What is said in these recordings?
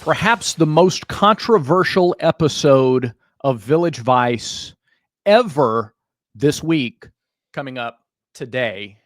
perhaps the most controversial episode of Village Vice ever this week, coming up today.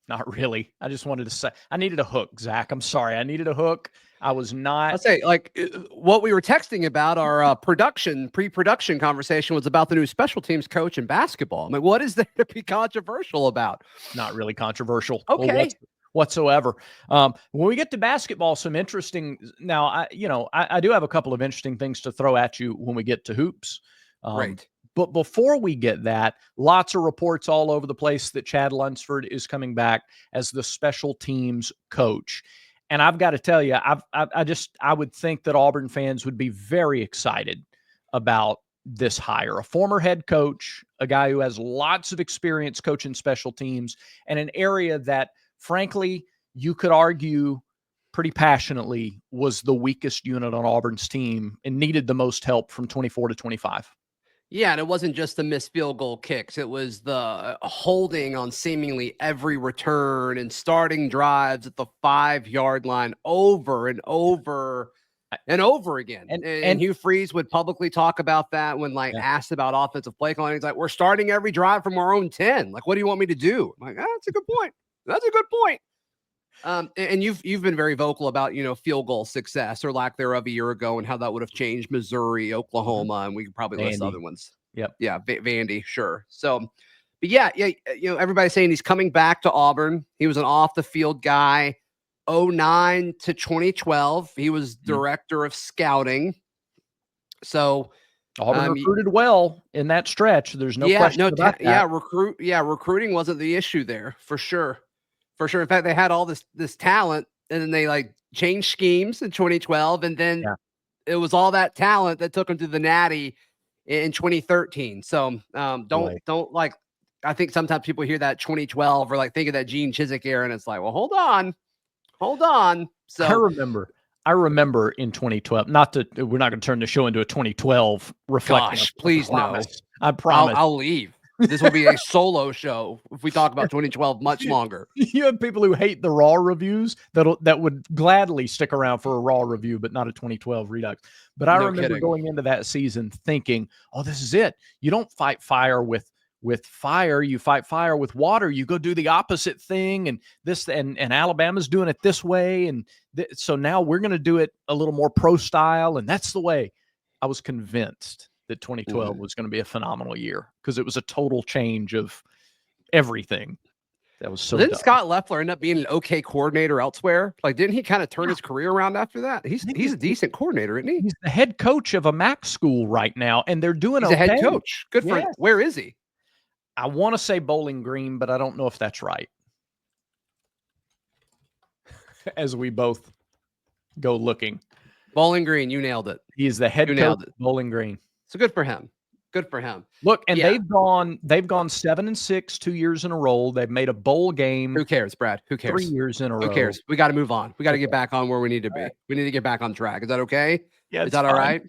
Not really. I just wanted to say I needed a hook, Zach. I'm sorry. I needed a hook. I was not. I'll say, like, what we were texting about our pre-production conversation was about the new special teams coach in basketball. I mean, what is there to be controversial about? Not really controversial. Okay. Whatsoever. When we get to basketball, some interesting. Now, I do have a couple of interesting things to throw at you when we get to hoops. Right. But before we get that, lots of reports all over the place that Chad Lunsford is coming back as the special teams coach. And I've got to tell you, I would think that Auburn fans would be very excited about this hire. A former head coach, a guy who has lots of experience coaching special teams, and an area that, frankly, you could argue pretty passionately was the weakest unit on Auburn's team and needed the most help from 24 to 25. Yeah, and it wasn't just the missed field goal kicks. It was the holding on seemingly every return and starting drives at the 5-yard line over and over and over again. And Hugh Freeze would publicly talk about that when asked about offensive play calling. He's like, we're starting every drive from our own 10. Like, what do you want me to do? I'm like, that's a good point. That's a good point. And you've been very vocal about, field goal success or lack thereof a year ago and how that would have changed Missouri, Oklahoma, and we could probably list other ones. Yep. Yeah. Vandy. Sure. So, but yeah. Everybody's saying he's coming back to Auburn. He was an off the field guy, 2009 to 2012. He was director of scouting. So Auburn recruited well in that stretch. There's no question about that. Recruiting wasn't the issue there for sure. For sure. In fact, they had all this talent, and then they changed schemes in 2012, and then it was all that talent that took them to the Natty in 2013. So don't I think sometimes people hear that 2012 or think of that Gene Chizik era, and it's like, well, hold on. So I remember in 2012. We're not going to turn the show into a 2012 reflection. Gosh, please no. I promise. I'll leave. This will be a solo show if we talk about 2012 much longer. You have people who hate the Raw reviews that would gladly stick around for a Raw review, but not a 2012 Redux. But I remember going into that season thinking, oh, this is it. You don't fight fire with fire. You fight fire with water. You go do the opposite thing. And and Alabama's doing it this way. And so now we're going to do it a little more pro style. And that's the way. I was convinced that 2012 was going to be a phenomenal year because it was a total change of everything. That was so Didn't dumb. Scott Loeffler end up being an okay coordinator elsewhere? Didn't he kind of turn his career around after that? He's a decent coordinator, isn't he? He's the head coach of a MAC school right now, and they're doing He's a head coach. Good for him. Where is he? I want to say Bowling Green, but I don't know if that's right. As we both go looking. Bowling Green, you nailed it. He is the head coach of Bowling Green. So good for him. Good for him. Look, and they've gone 7-6 2 years in a row. They've made a bowl game. Who cares, Brad? Who cares? 3 years in a row. Who cares? We got to move on. We got to get back on where we need to be. Right. We need to get back on track. Is that okay? Yeah. Is that all right?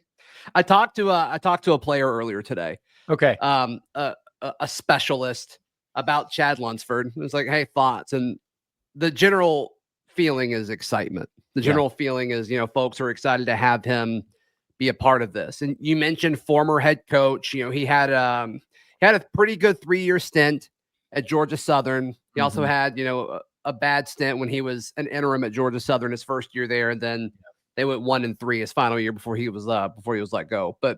I talked to a player earlier today. Okay. A specialist about Chad Lunsford. It was like, hey, thoughts. And the general feeling is excitement. The general feeling is, folks are excited to have him be a part of this. And you mentioned former head coach. He had a pretty good 3-year stint at Georgia Southern. He also had, a bad stint when he was an interim at Georgia Southern his first year there, and then they went 1-3 his final year before he was let go. But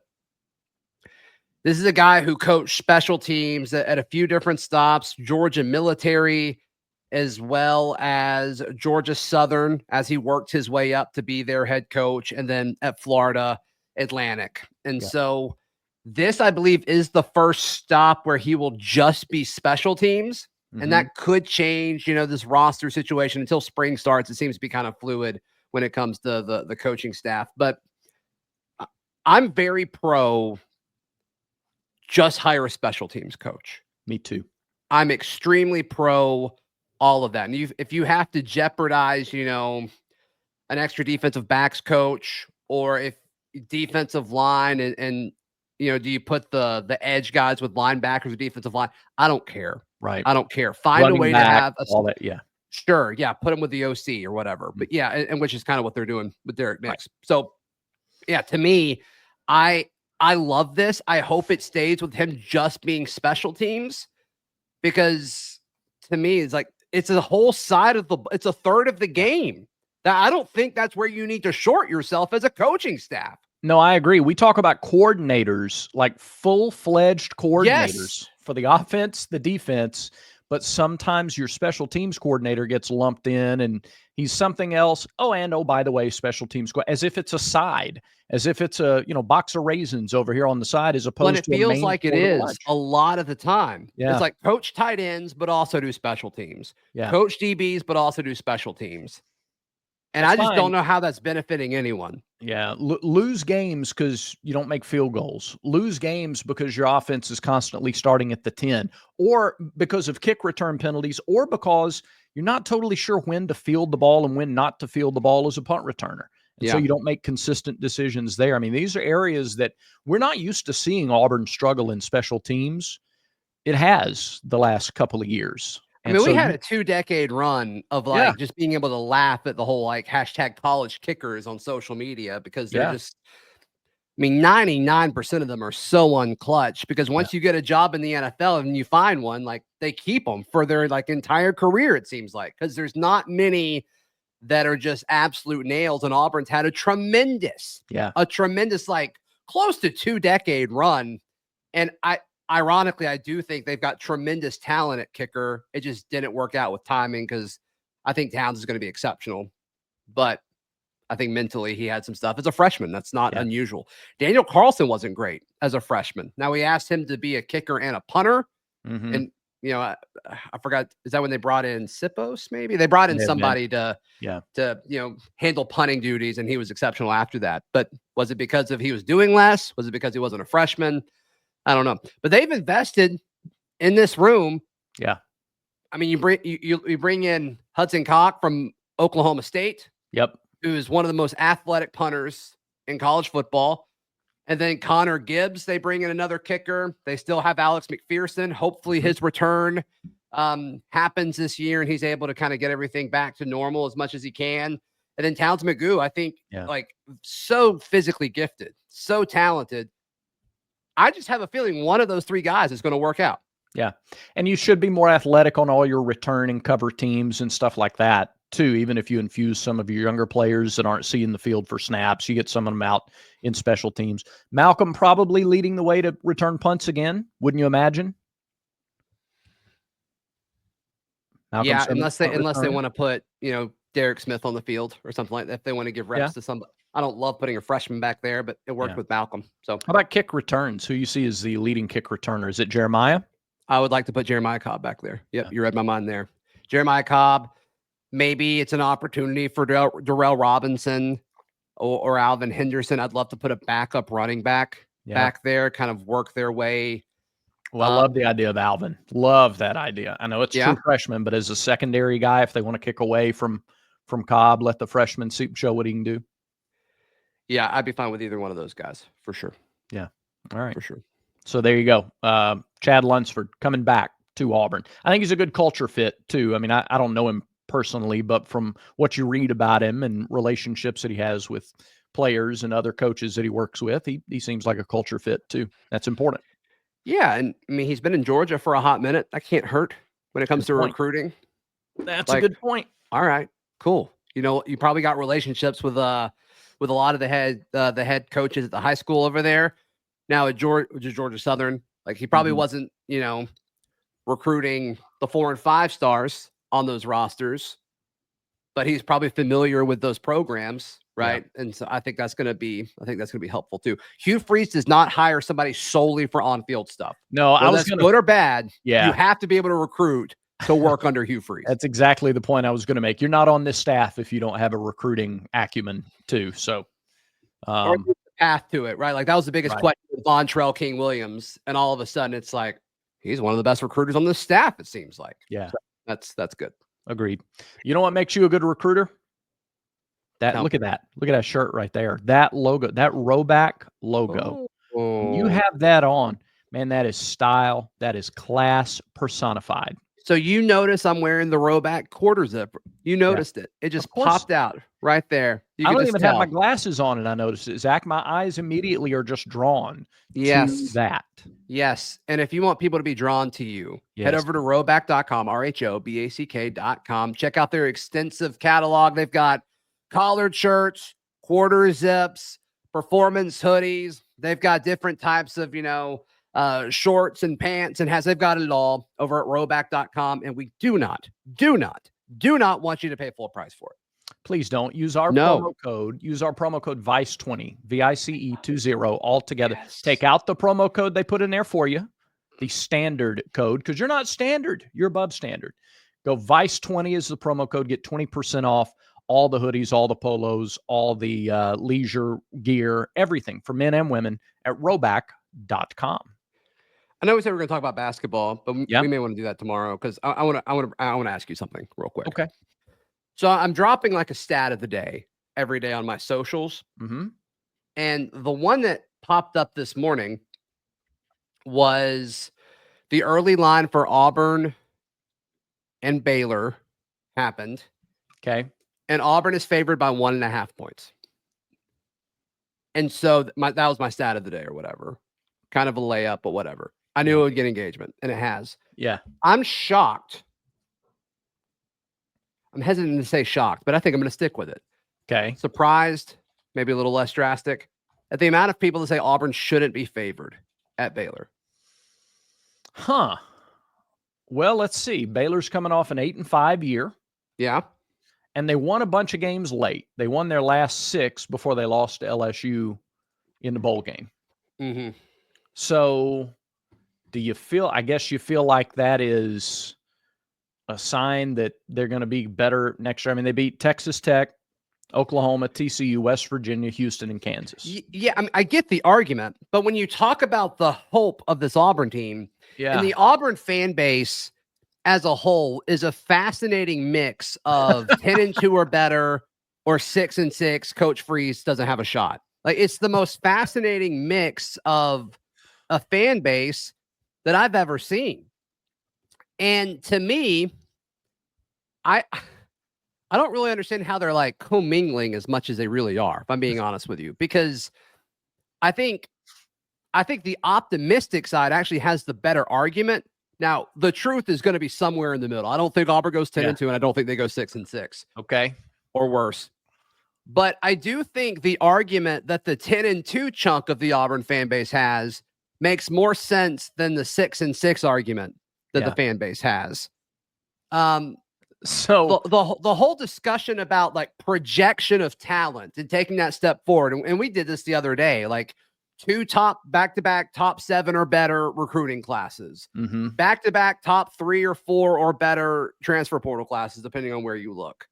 this is a guy who coached special teams at a few different stops, Georgia Military, as well as Georgia Southern, as he worked his way up to be their head coach, and then at Florida Atlantic. And so this, I believe, is the first stop where he will just be special teams. And that could change, this roster situation until spring starts. It seems to be kind of fluid when it comes to the coaching staff. But I'm very pro just hire a special teams coach. Me too. I'm extremely pro all of that. And if you have to jeopardize, an extra defensive backs coach, or if defensive line and do you put the edge guys with linebackers or defensive line? I don't care. Right. I don't care. Find Running a way back, to have all that. Yeah. Sure. Yeah. Put them with the OC or whatever. But yeah, and which is kind of what they're doing with Derek Nix. Right. So Yeah, to me, I love this. I hope it stays with him just being special teams, because to me, it's like it's a whole side of it's a third of the game. That I don't think that's where you need to short yourself as a coaching staff. No, I agree. We talk about coordinators, like full-fledged coordinators for the offense, the defense, but sometimes your special teams coordinator gets lumped in and he's something else. Oh, and by the way, special teams, as if it's a side, as if it's a box of raisins over here on the side, as opposed to it feels main like it is a lot of the time. Yeah. It's like coach tight ends, but also do special teams. Yeah. Coach DBs, but also do special teams. And I just don't know how that's benefiting anyone. Yeah. Lose games because you don't make field goals. Lose games because your offense is constantly starting at the 10, or because of kick return penalties, or because you're not totally sure when to field the ball and when not to field the ball as a punt returner. And so you don't make consistent decisions there. I mean, these are areas that we're not used to seeing Auburn struggle in special teams. It has the last couple of years. I mean, we had a 2-decade run of just being able to laugh at the whole hashtag college kickers on social media, because they're just, I mean, 99% of them are so unclutch, because once you get a job in the NFL and you find one, they keep them for their entire career, it seems like, because there's not many that are just absolute nails. And Auburn's had a tremendous close to 2-decade run. And ironically, I do think they've got tremendous talent at kicker. It just didn't work out with timing, because I think Towns is going to be exceptional. But I think mentally he had some stuff as a freshman. That's not unusual. Daniel Carlson wasn't great as a freshman. Now, we asked him to be a kicker and a punter. And, I forgot, is that when they brought in Sipos, maybe? They brought in somebody to handle punting duties, and he was exceptional after that. But was it because he was doing less? Was it because he wasn't a freshman? I don't know, but they've invested in this room. Yeah. I mean, you bring in Hudson Cock from Oklahoma State. Yep. Who's one of the most athletic punters in college football. And then Connor Gibbs, they bring in another kicker. They still have Alex McPherson. Hopefully his return happens this year and he's able to kind of get everything back to normal as much as he can. And then Towns McGoo, I think, so physically gifted, so talented. I just have a feeling one of those three guys is going to work out. Yeah. And you should be more athletic on all your return and cover teams and stuff like that too. Even if you infuse some of your younger players that aren't seeing the field for snaps, you get some of them out in special teams. Malcolm probably leading the way to return punts again. Wouldn't you imagine? Malcolm, unless they want to put, Derek Smith on the field or something like that. If they want to give reps to somebody. I don't love putting a freshman back there, but it worked with Malcolm. So how about kick returns? Who you see as the leading kick returner? Is it Jeremiah? I would like to put Jeremiah Cobb back there. Yep, you read my mind there. Jeremiah Cobb. Maybe it's an opportunity for Darrell Robinson or Alvin Henderson. I'd love to put a backup running back back there, kind of work their way. Well, I love the idea of Alvin. Love that idea. I know it's true freshman, but as a secondary guy, if they want to kick away from Cobb, let the freshman show what he can do. Yeah, I'd be fine with either one of those guys for sure. Yeah. All right. For sure. So there you go. Chad Lunsford coming back to Auburn. I think he's a good culture fit too. I mean, I don't know him personally, but from what you read about him and relationships that he has with players and other coaches that he works with, he seems like a culture fit too. That's important. Yeah. And I mean, he's been in Georgia for a hot minute. That can't hurt when it comes to recruiting. That's a good point. All right, cool. You probably got relationships with a lot of the head coaches at the high school over there. Now at Georgia Southern, he probably wasn't, recruiting the 4 and 5 stars on those rosters, but he's probably familiar with those programs, right? Yeah. And so I think that's going to be helpful too. Hugh Freeze does not hire somebody solely for on-field stuff. No, I was good or bad. Yeah, you have to be able to recruit to work under Hugh Freeze. That's exactly the point I was going to make. You're not on this staff if you don't have a recruiting acumen too. So, or the path to it, right? That was the biggest question with Vontrell King Williams, and all of a sudden it's like he's one of the best recruiters on the staff. It seems like. Yeah, so that's good. Agreed. You know what makes you a good recruiter? Look at that shirt right there. That logo, that Roback logo. Oh. When you have that on, man, that is style. That is class personified. So notice I'm wearing the Roback quarter zipper. You noticed it. It just popped out right there. I don't even have my glasses on, and I noticed it. Zach, my eyes immediately are just drawn to that. Yes. And if you want people to be drawn to you, head over to rhoback.com, RHOBACK.com. Check out their extensive catalog. They've got collared shirts, quarter zips, performance hoodies. They've got different types of, shorts and pants, and they've got it all over at rhoback.com. And we do not want you to pay full price for it. Please don't use our promo code. Use our promo code VICE20, VICE20, all together. Yes. Take out the promo code they put in there for you, the standard code, because you're not standard. You're above standard. Go VICE20 is the promo code. Get 20% off all the hoodies, all the polos, all the leisure gear, everything for men and women at rhoback.com. I know we said we're going to talk about basketball, but we may want to do that tomorrow because I want to ask you something real quick. Okay. So I'm dropping like a stat of the day every day on my socials. Mm-hmm. And the one that popped up this morning was the early line for Auburn and Baylor happened. Okay. And Auburn is favored by 1.5 points. And so that was my stat of the day or whatever. Kind of a layup, but whatever. I knew it would get engagement, and it has. Yeah. I'm shocked. I'm hesitant to say shocked, but I think I'm going to stick with it. Okay. Surprised, maybe a little less drastic, at the amount of people that say Auburn shouldn't be favored at Baylor. Huh. Well, let's see. Baylor's coming off an 8-5 year. Yeah. And they won a bunch of games late. They won their last 6 before they lost to LSU in the bowl game. Mm-hmm. So I guess you feel like that is a sign that they're going to be better next year. I mean, they beat Texas Tech, Oklahoma, TCU, West Virginia, Houston, and Kansas. Yeah, I mean, I get the argument, but when you talk about the hope of this Auburn team, and the Auburn fan base as a whole is a fascinating mix of 10-2 or better, or 6-6. Coach Freeze doesn't have a shot. Like, it's the most fascinating mix of a fan base that I've ever seen. And to me, I don't really understand how they're like commingling as much as they really are, if I'm being honest with you, because I think the optimistic side actually has the better argument. Now, the truth is going to be somewhere in the middle. I don't think Auburn goes 10-2, and I don't think they go 6-6. Okay. Or worse. But I do think the argument that the 10-2 chunk of the Auburn fan base has makes more sense than the 6-6 argument that the fan base has. So the whole discussion about like projection of talent and taking that step forward, and we did this the other day, like 2 back-to-back top 7 or better recruiting classes, back-to-back top 3 or 4 or better transfer portal classes, depending on where you look,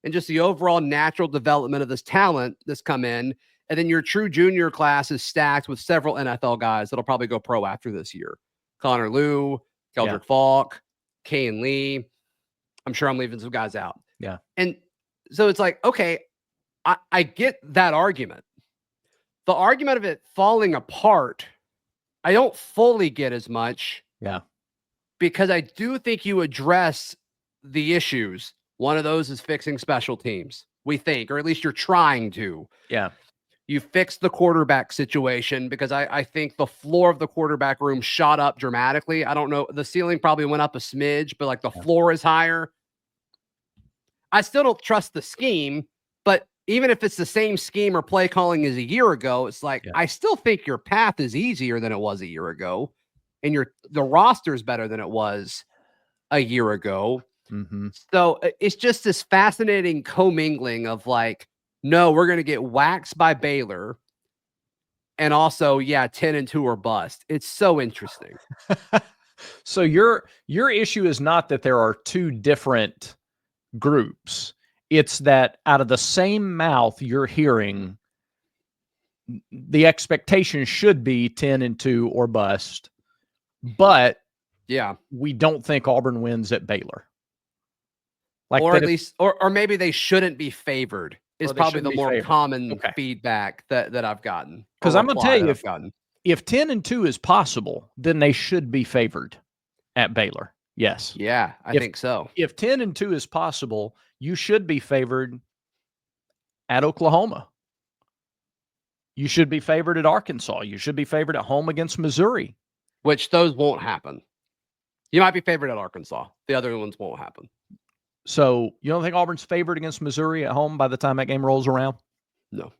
and just the overall natural development of this talent that's come in. And then your true junior class is stacked with several NFL guys that'll probably go pro after this year. Connor Lew, Keldrick Falk, Kane Lee. I'm sure I'm leaving some guys out. Yeah. And so it's like, okay, I get that argument. The argument of it falling apart, I don't fully get as much. Yeah. Because I do think you address the issues. One of those is fixing special teams, we think, or at least you're trying to. Yeah. You fixed the quarterback situation, because I think the floor of the quarterback room shot up dramatically. I don't know. The ceiling probably went up a smidge, but like the floor is higher. I still don't trust the scheme, but even if it's the same scheme or play calling as a year ago, it's like, I still think your path is easier than it was a year ago, and the roster is better than it was a year ago. So it's just this fascinating commingling of like, no, we're going to get waxed by Baylor, and also 10-2 or bust. It's so interesting. So your issue is not that there are 2 different groups. It's that out of the same mouth you're hearing, the expectation should be 10-2 or bust, but we don't think Auburn wins at Baylor. Like, or at least, or maybe they shouldn't be favored is probably the more common feedback that I've gotten. Because I'm going to tell you, if 10-2 is possible, then they should be favored at Baylor. Yes. Yeah, I think so. If 10-2 is possible, you should be favored at Oklahoma. You should be favored at Arkansas. You should be favored at home against Missouri. Which those won't happen. You might be favored at Arkansas. The other ones won't happen. So you don't think Auburn's favored against Missouri at home by the time that game rolls around? No,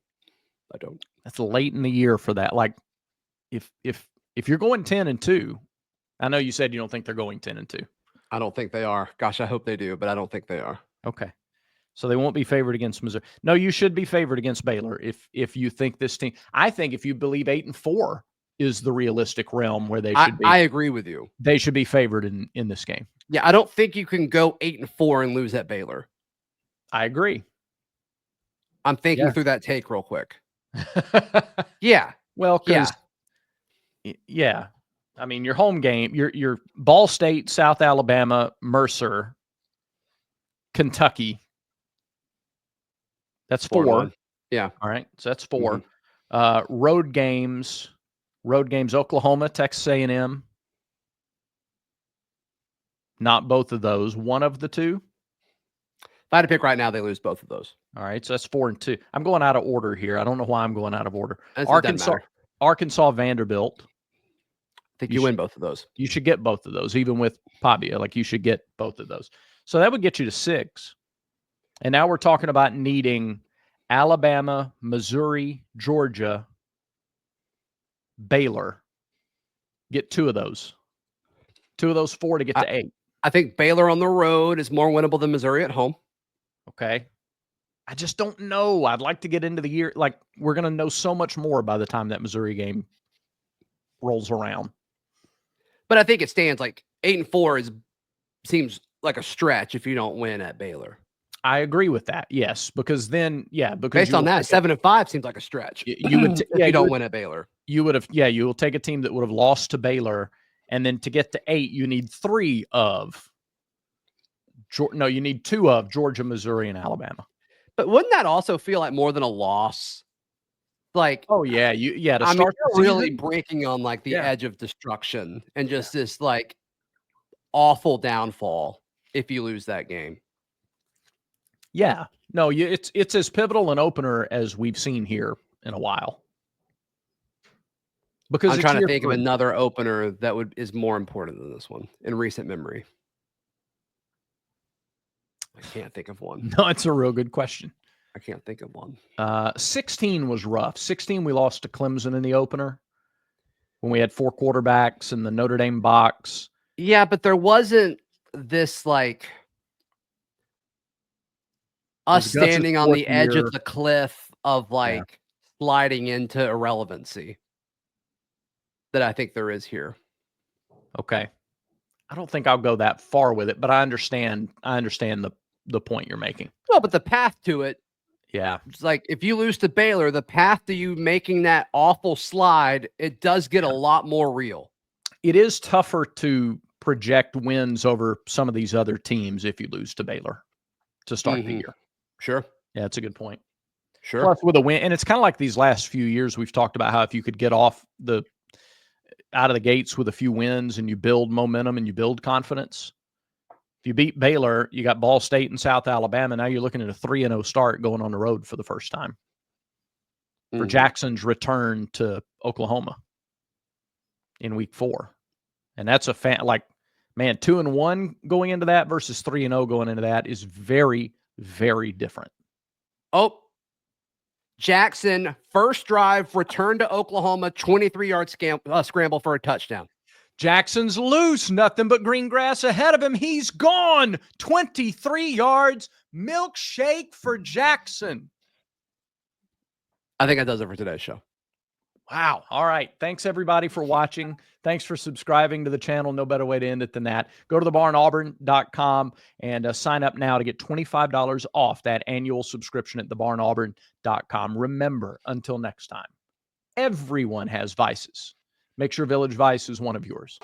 I don't. That's late in the year for that. Like, if you're going 10-2, I know you said you don't think they're going 10-2. I don't think they are. Gosh, I hope they do, but I don't think they are. Okay. So they won't be favored against Missouri. No, you should be favored against Baylor if you think this team. I think if you believe 8-4 is the realistic realm where they should be. I agree with you. They should be favored in this game. Yeah, I don't think you can go 8-4 and lose at Baylor. I agree. I'm thinking through that take real quick. Yeah. Well, yeah. I mean, your home game, your Ball State, South Alabama, Mercer, Kentucky. That's 4. Yeah. All right. So that's 4. Road games, Oklahoma, Texas A&M. Not both of those. One of the two. If I had to pick right now, they lose both of those. All right. So that's 4-2. I'm going out of order here. I don't know why I'm going out of order. Arkansas, Vanderbilt. I think you win both of those. You should get both of those, even with Pavia. Like, you should get both of those. So that would get you to 6. And now we're talking about needing Alabama, Missouri, Georgia, Baylor. Get 2 of those. 2 of those 4 to get to 8. I think Baylor on the road is more winnable than Missouri at home. Okay. I just don't know. I'd like to get into the year. Like, we're going to know so much more by the time that Missouri game rolls around. But I think it stands like 8-4 seems like a stretch if you don't win at Baylor. I agree with that. Yes, because then, because based on that, 7-5 seems like a stretch. You would, if you don't win at Baylor. You would have, you will take a team that would have lost to Baylor, and then to get to 8, you need 3 of. No, you need 2 of Georgia, Missouri, and Alabama. But wouldn't that also feel like more than a loss? Like, oh yeah, to I start mean, you're really breaking on like the edge of destruction and just this like awful downfall if you lose that game. Yeah, no, it's as pivotal an opener as we've seen here in a while. Because I'm trying to think of another opener that is more important than this one in recent memory. I can't think of one. No, it's a real good question. I can't think of one. 16 was rough. 16, we lost to Clemson in the opener when we had 4 quarterbacks in the Notre Dame box. Yeah, but there wasn't this like us standing on the edge of the cliff of like sliding into irrelevancy that I think there is here. Okay. I don't think I'll go that far with it, but I understand the point you're making. Well, but the path to it. Yeah. It's like if you lose to Baylor, the path to you making that awful slide, it does get a lot more real. It is tougher to project wins over some of these other teams if you lose to Baylor to start the year. Sure. Yeah, that's a good point. Sure. Plus with a win, and it's kind of like these last few years we've talked about how if you could get out of the gates with a few wins and you build momentum and you build confidence. If you beat Baylor, you got Ball State and South Alabama. Now you're looking at a 3-0 start going on the road for the first time for Jackson's return to Oklahoma in week 4. And that's 2-1 going into that versus 3-0 going into that is very, very different. Oh, Jackson, first drive, return to Oklahoma, 23-yard scramble for a touchdown. Jackson's loose, nothing but green grass ahead of him. He's gone, 23 yards, milkshake for Jackson. I think that does it for today's show. Wow. All right. Thanks, everybody, for watching. Thanks for subscribing to the channel. No better way to end it than that. Go to thebarnauburn.com and sign up now to get $25 off that annual subscription at thebarnauburn.com. Remember, until next time, everyone has vices. Make sure Village Vice is one of yours.